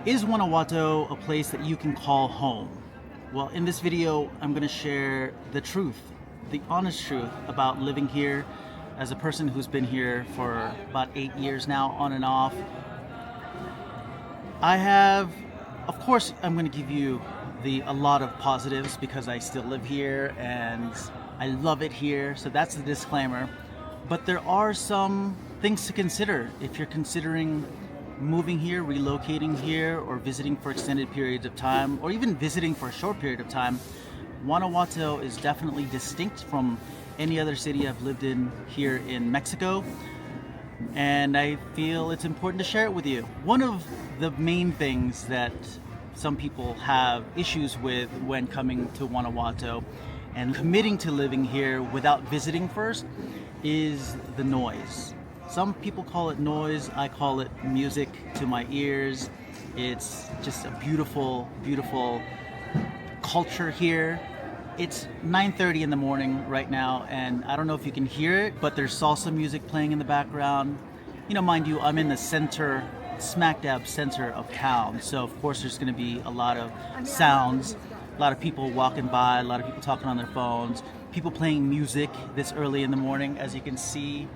Is Guanajuato a place that you can call home? Well, in this video, I'm going to share the truth, the honest truth about living here as a person who's been here for about 8 years now, on and off. Of course, I'm going to give you a lot of positives because I still live here and I love it here. So that's the disclaimer. But there are some things to consider if you're considering moving here, relocating here, or visiting for extended periods of time, or even visiting for a short period of time. Guanajuato is definitely distinct from any other city I've lived in here in Mexico, and I feel it's important to share it with you. One of the main things that some people have issues with when coming to Guanajuato and committing to living here without visiting first is the noise. Some people call it noise, I call it music to my ears. It's just a beautiful, beautiful culture here. It's 9:30 in the morning right now, and I don't know if you can hear it, but there's salsa music playing in the background. You know, mind you, I'm in the center, smack dab center of town, so of course there's going to be a lot of sounds, a lot of people walking by, a lot of people talking on their phones, people playing music this early in the morning. As you can see,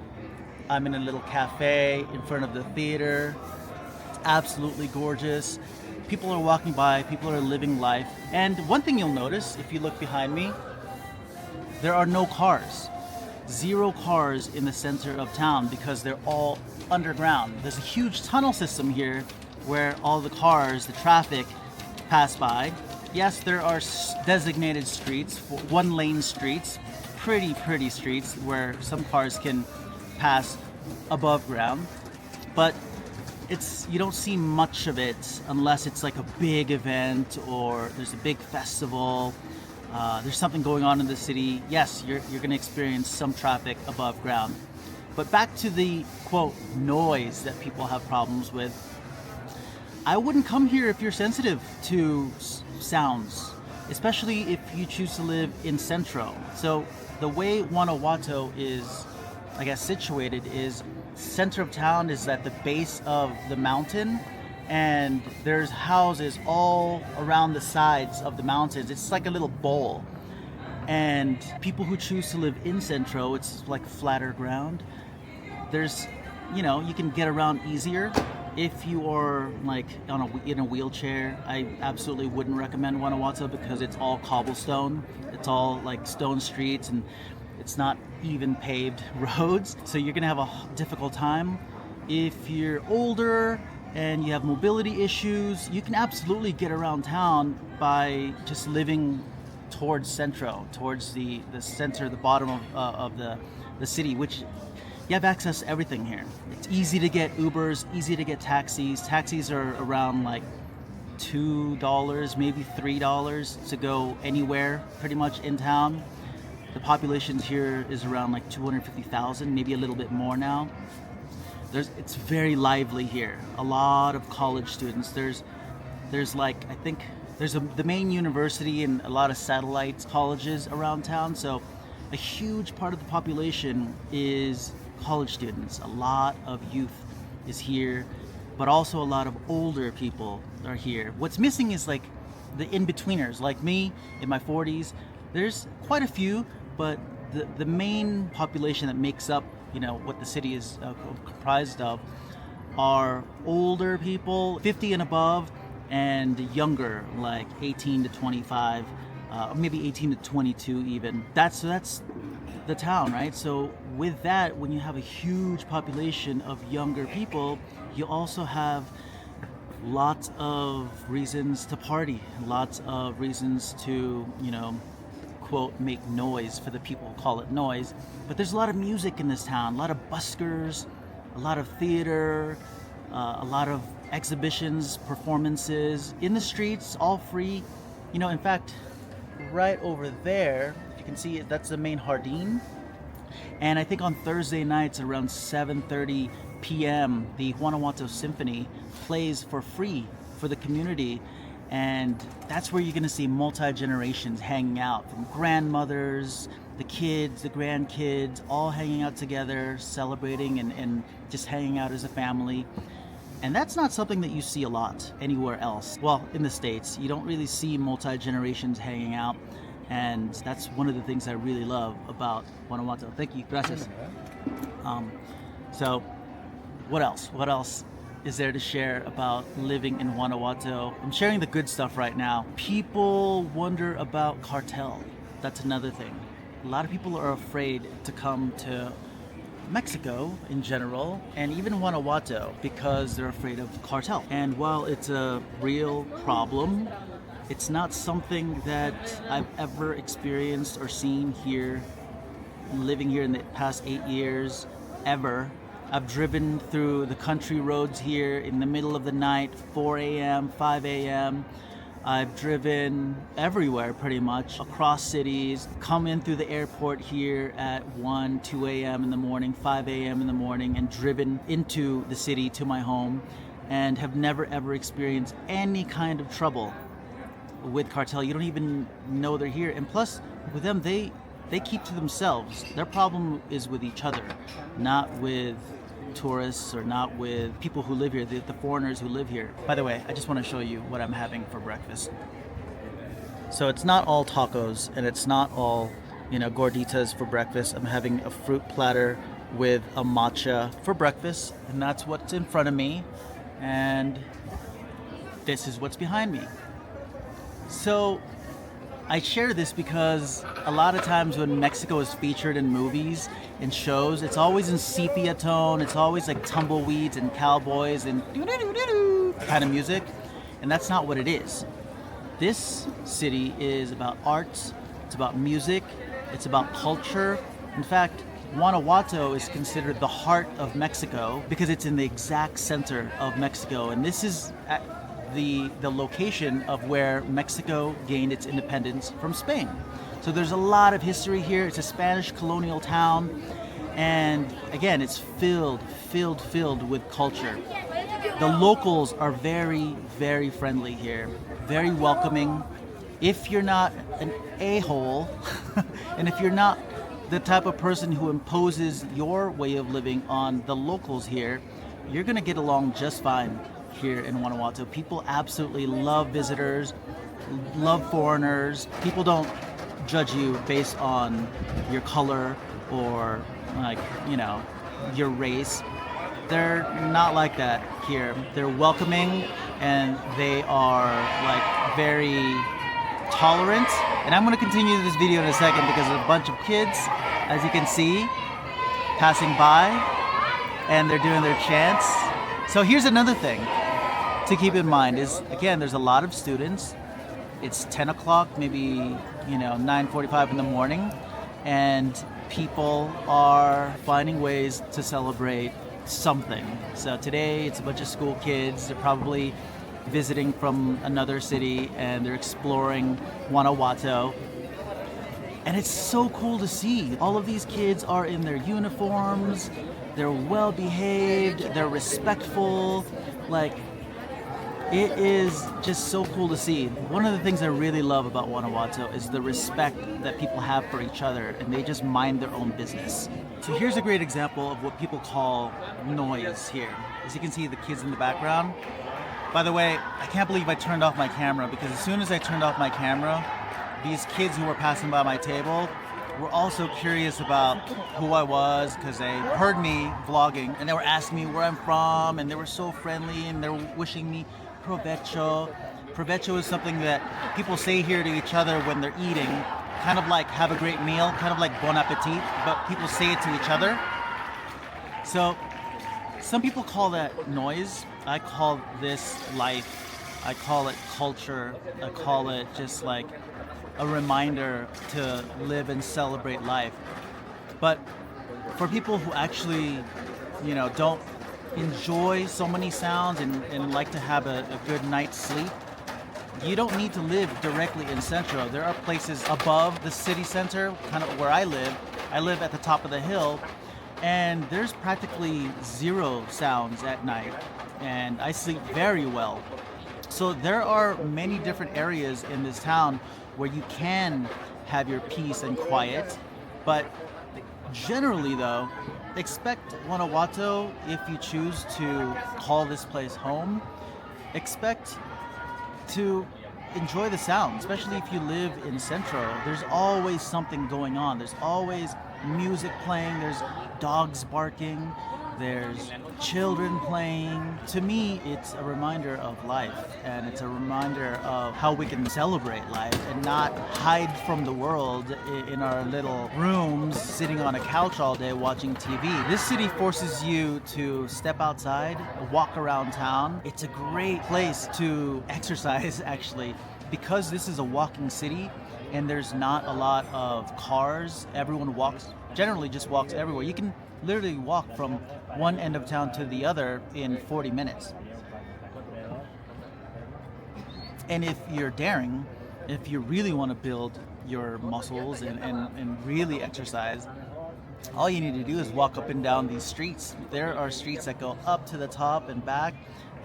I'm in a little cafe in front of the theater. It's absolutely gorgeous. People are walking by, people are living life. And one thing you'll notice if you look behind me, there are no cars. 0 cars in the center of town because they're all underground. There's a huge tunnel system here where all the cars, the traffic, pass by. Yes, there are designated streets, 1-lane streets, pretty streets where some cars can pass above ground, but you don't see much of it unless it's like a big event or there's a big festival. There's something going on in the city. Yes, you're going to experience some traffic above ground. But back to the quote noise that people have problems with. I wouldn't come here if you're sensitive to sounds, especially if you choose to live in Centro. So the way Guanajuato is, I guess, situated is center of town is at the base of the mountain, and there's houses all around the sides of the mountains. It's like a little bowl. And people who choose to live in Centro, it's like flatter ground. You can get around easier. If you are like in a wheelchair, I absolutely wouldn't recommend Guanajuato because it's all cobblestone. It's all like stone streets, and it's not even paved roads, so you're gonna have a difficult time. If you're older and you have mobility issues, you can absolutely get around town by just living towards Centro, towards the center, the bottom of the city, which you have access to everything here. It's easy to get Ubers, easy to get taxis. Taxis are around like $2, maybe $3 to go anywhere pretty much in town. The population here is around like 250,000, maybe a little bit more now. It's very lively here. A lot of college students. There's like, I think there's the main university and a lot of satellite colleges around town. So a huge part of the population is college students. A lot of youth is here, but also a lot of older people are here. What's missing is like the in-betweeners, like me in my 40s. There's quite a few, but the main population that makes up, what the city is comprised of are older people, 50 and above, and younger, like 18 to 25, maybe 18 to 22 even. That's the town, right? So with that, when you have a huge population of younger people, you also have lots of reasons to party, lots of reasons to, quote, make noise, for the people who call it noise. But there's a lot of music in this town, a lot of buskers, a lot of theater, a lot of exhibitions, performances in the streets, all free. In fact, right over there, if you can see it, that's the main Jardín. And I think on Thursday nights around 7:30 p.m., the Guanajuato Symphony plays for free for the community. And that's where you're going to see multi-generations hanging out, from grandmothers, the kids, the grandkids, all hanging out together, celebrating and just hanging out as a family. And that's not something that you see a lot anywhere else. Well, in the States, you don't really see multi-generations hanging out. And that's one of the things I really love about Guanajuato. Thank you. Gracias. So what else? What else is there to share about living in Guanajuato? I'm sharing the good stuff right now. People wonder about cartel. That's another thing. A lot of people are afraid to come to Mexico in general, and even Guanajuato, because they're afraid of cartel. And while it's a real problem, it's not something that I've ever experienced or seen here, living here in the past 8 years, ever. I've driven through the country roads here in the middle of the night, 4 a.m., 5 a.m. I've driven everywhere pretty much, across cities, come in through the airport here at 1, 2 a.m. in the morning, 5 a.m. in the morning, and driven into the city to my home, and have never ever experienced any kind of trouble with cartel. You don't even know they're here. And plus, with them, they keep to themselves. Their problem is with each other, not with tourists or not with people who live here, the foreigners who live here. By the way, I just want to show you what I'm having for breakfast. So it's not all tacos and it's not all, gorditas for breakfast. I'm having a fruit platter with a matcha for breakfast, and that's what's in front of me. And this is what's behind me. So I share this because a lot of times when Mexico is featured in movies and shows, it's always in sepia tone. It's always like tumbleweeds and cowboys and kind of music. And that's not what it is. This city is about arts. It's about music. It's about culture. In fact, Guanajuato is considered the heart of Mexico because it's in the exact center of Mexico. And this is the location of where Mexico gained its independence from Spain. So there's a lot of history here. It's a Spanish colonial town, and again, it's filled with culture. The locals are very, very friendly here, very welcoming. If you're not an a-hole, and if you're not the type of person who imposes your way of living on the locals here, you're gonna get along just fine here in Guanajuato. People absolutely love visitors, love foreigners. People don't judge you based on your color or your race. They're not like that here. They're welcoming and they are very tolerant. And I'm going to continue this video in a second because there's a bunch of kids, as you can see, passing by, and they're doing their chants. So here's another thing to keep in mind is, again, there's a lot of students. It's 10 o'clock, maybe 9:45 in the morning, and people are finding ways to celebrate something. So today it's a bunch of school kids. They're probably visiting from another city and they're exploring Guanajuato. And it's so cool to see. All of these kids are in their uniforms. They're well behaved. They're respectful. It is just so cool to see. One of the things I really love about Guanajuato is the respect that people have for each other, and they just mind their own business. So here's a great example of what people call noise here. As you can see, the kids in the background. By the way, I can't believe I turned off my camera, because as soon as I turned off my camera, these kids who were passing by my table were also curious about who I was, because they heard me vlogging and they were asking me where I'm from, and they were so friendly and they were wishing me provecho. Provecho is something that people say here to each other when they're eating, kind of like have a great meal, kind of like bon appetit, but people say it to each other. So some people call that noise. I call this life. I call it culture. I call it just like a reminder to live and celebrate life. But for people who actually, don't enjoy so many sounds and like to have a good night's sleep, you don't need to live directly in Centro. There are places above the city center, kind of where I live. I live at the top of the hill, and there's practically zero sounds at night, and I sleep very well. So there are many different areas in this town where you can have your peace and quiet, but generally though, expect Guanajuato, if you choose to call this place home, expect to enjoy the sound, especially if you live in Centro. There's always something going on. There's always music playing, there's dogs barking, there's children playing. To me, it's a reminder of life, and it's a reminder of how we can celebrate life and not hide from the world in our little rooms, sitting on a couch all day watching TV. This city forces you to step outside, walk around town. It's a great place to exercise, actually, because this is a walking city and there's not a lot of cars. Everyone generally just walks everywhere. You can literally walk from one end of town to the other in 40 minutes. And if you're daring, if you really want to build your muscles and really exercise, all you need to do is walk up and down these streets. There are streets that go up to the top and back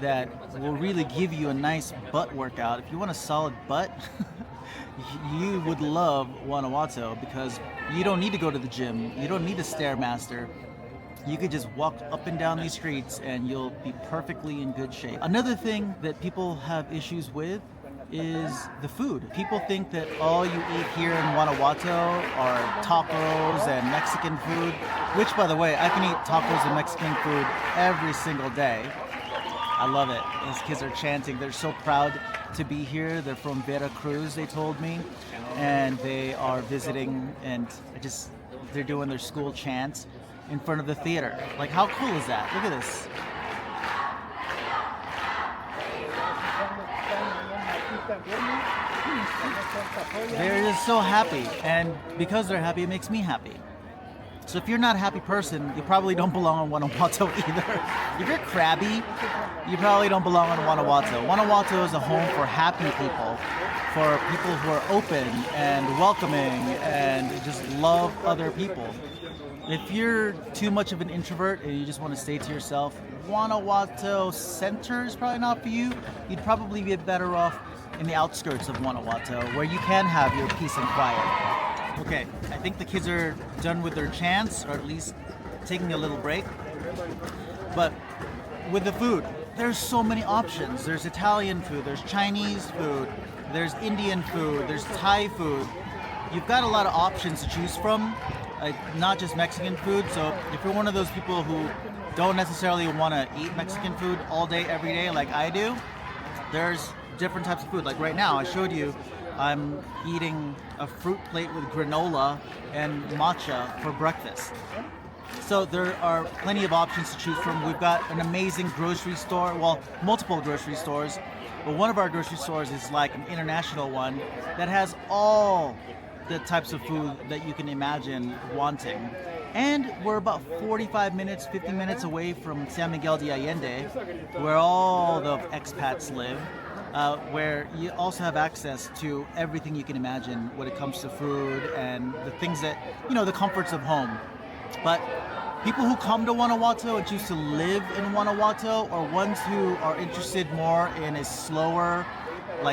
that will really give you a nice butt workout. If you want a solid butt, you would love Guanajuato, because you don't need to go to the gym. You don't need a Stairmaster. You could just walk up and down these streets and you'll be perfectly in good shape. Another thing that people have issues with is the food. People think that all you eat here in Guanajuato are tacos and Mexican food, which, by the way, I can eat tacos and Mexican food every single day. I love it. These kids are chanting. They're so proud to be here. They're from Veracruz, they told me, and they are visiting, and they're doing their school chants in front of the theater. Like, how cool is that? Look at this. They're just so happy, and because they're happy, it makes me happy. So if you're not a happy person, you probably don't belong in Guanajuato either. If you're crabby, you probably don't belong in Guanajuato. Guanajuato is a home for happy people, for people who are open and welcoming and just love other people. If you're too much of an introvert and you just want to stay to yourself, Guanajuato Center is probably not for you. You'd probably be better off in the outskirts of Guanajuato, where you can have your peace and quiet. Okay, I think the kids are done with their chants, or at least taking a little break. But with the food, there's so many options. There's Italian food, there's Chinese food, there's Indian food, there's Thai food. You've got a lot of options to choose from, not just Mexican food. So if you're one of those people who don't necessarily want to eat Mexican food all day, every day like I do, there's different types of food. Like right now, I showed you, I'm eating a fruit plate with granola and matcha for breakfast. So there are plenty of options to choose from. We've got an amazing grocery store, well, multiple grocery stores, but one of our grocery stores is like an international one that has all the types of food that you can imagine wanting. And we're about 45 minutes, 50 minutes away from San Miguel de Allende, where all the expats live. Where you also have access to everything you can imagine when it comes to food and the things that, the comforts of home. But people who come to Guanajuato and choose to live in Guanajuato are ones who are interested more in a slower,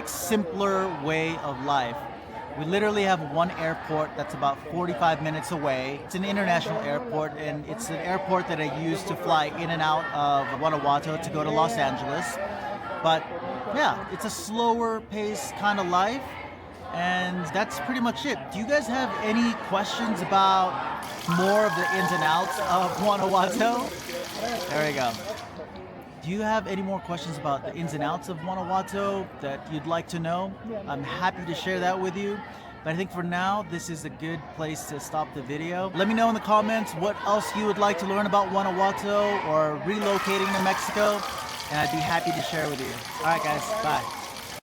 simpler way of life. We literally have one airport that's about 45 minutes away. It's an international airport, and it's an airport that I use to fly in and out of Guanajuato to go to Los Angeles. But yeah, it's a slower pace kind of life, and that's pretty much it. Do you guys have any questions about more of the ins and outs of Guanajuato? There we go. Do you have any more questions about the ins and outs of Guanajuato that you'd like to know? I'm happy to share that with you. But I think for now, this is a good place to stop the video. Let me know in the comments what else you would like to learn about Guanajuato or relocating to Mexico, and I'd be happy to share with you. All right, guys, bye.